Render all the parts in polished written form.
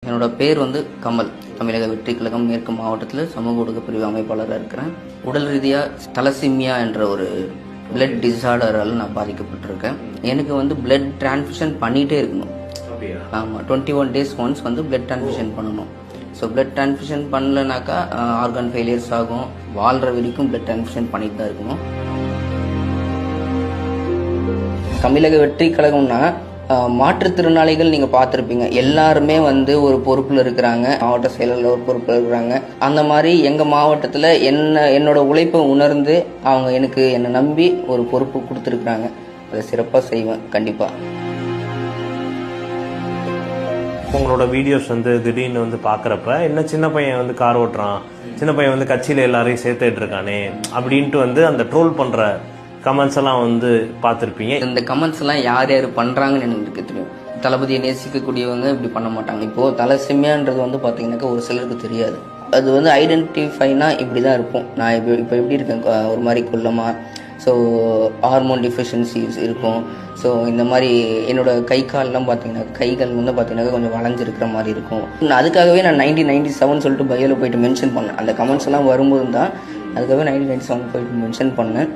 என்னோட பேர் வந்து கமல். தமிழக வெற்றி கழகம் மேற்கு மாவட்டத்தில் சமூக ஊடக பிரிவு அமைப்பாளராக இருக்கிறேன். உடல் ரீதியாக தலசிமியா என்ற ஒரு பிளட் டிசார்டரால் நான் பாதிக்கப்பட்டிருக்கேன். எனக்கு வந்து பிளட் டிரான்ஸ்ஃபியூஷன் பண்ணிகிட்டே இருக்கணும். ஆமாம், 21 days ஒன்ஸ் வந்து பிளட் டிரான்ஸ்ஃபியூஷன் பண்ணணும். ஸோ பிளட் டிரான்ஸ்ஃபியூஷன் பண்ணலனாக்கா ஆர்கன் ஃபெயிலியர்ஸ் ஆகும். வாழ்கிற வரைக்கும் பிளட் டிரான்ஸ்ஃபியூஷன் பண்ணிட்டு தான் இருக்கணும். தமிழக வெற்றி கழகம்னா மாற்றுத்திறனாளிகள் நீங்கள் பார்த்துருப்பீங்க, எல்லாருமே வந்து ஒரு பொறுப்பில் இருக்கிறாங்க. மாவட்ட செயலரில் ஒரு பொறுப்பில் இருக்கிறாங்க. அந்த மாதிரி எங்கள் மாவட்டத்தில் என்னோட உழைப்பை உணர்ந்து அவங்க என்னை நம்பி ஒரு பொறுப்பு கொடுத்துருக்குறாங்க. அதை சிறப்பாக செய்வேன் கண்டிப்பாக. உங்களோட வீடியோஸ் வந்து திடீர்னு வந்து பார்க்குறப்ப என்ன சின்ன பையன் வந்து கார் ஓட்டுறான், சின்ன பையன் வந்து கட்சியில் எல்லாரையும் சேர்த்துட்டு இருக்கானே அப்படின்ட்டு வந்து அந்த ட்ரோல் பண்ணுற கமெண்ட்ஸ் எல்லாம் வந்து பார்த்துருப்பீங்க. இந்த கமெண்ட்ஸ் எல்லாம் யார் யார் பண்ணுறாங்கன்னு எனக்கு தெரியும். தளபதியை நேசிக்கக்கூடியவங்க இப்படி பண்ண மாட்டாங்க. இப்போது தலசிமியான்றது வந்து பார்த்தீங்கன்னாக்கா ஒரு சிலருக்கு தெரியாது. அது வந்து ஐடென்டிஃபைனா இப்படி தான் இருப்போம். நான் இப்போ எப்படி இருக்கேன், ஒரு மாதிரி குள்ளமாக. ஸோ ஹார்மோன் டிஃபிஷியன்சிஸ் இருக்கும். ஸோ இந்த மாதிரி என்னோடய கை கால்லாம் பார்த்தீங்கன்னா கைகள் வந்து பார்த்தீங்கன்னாக்கா கொஞ்சம் வளைஞ்சிருக்கிற மாதிரி இருக்கும். அதுக்காகவே நான் 1997 சொல்லிட்டு பயோவில் போயிட்டு மென்ஷன் பண்ணேன். அந்த கமெண்ட்ஸ் எல்லாம் வரும்போது தான் அதுக்காகவே 1997 போயிட்டு மென்ஷன் பண்ணேன்.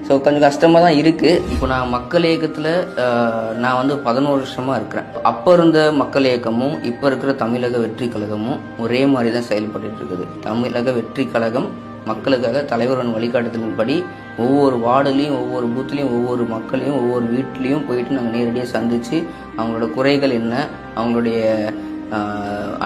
ஸோ கொஞ்சம் கஷ்டமாக தான் இருக்குது. இப்போ நான் மக்கள் இயக்கத்தில் நான் வந்து 11 வருஷமாக இருக்கிறேன். அப்போ இருந்த மக்கள் இயக்கமும் இப்போ இருக்கிற தமிழக வெற்றி கழகமும் ஒரே மாதிரி தான் செயல்பட்டு இருக்குது. தமிழக வெற்றி கழகம் மக்களுக்காக தலைவரின் வழிகாட்டுதலின்படி ஒவ்வொரு வார்டுலேயும் ஒவ்வொரு பூத்துலேயும் ஒவ்வொரு மக்களையும் ஒவ்வொரு வீட்லேயும் போயிட்டு நாங்கள் நேரடியாக சந்தித்து அவங்களோட குறைகள் என்ன, அவங்களுடைய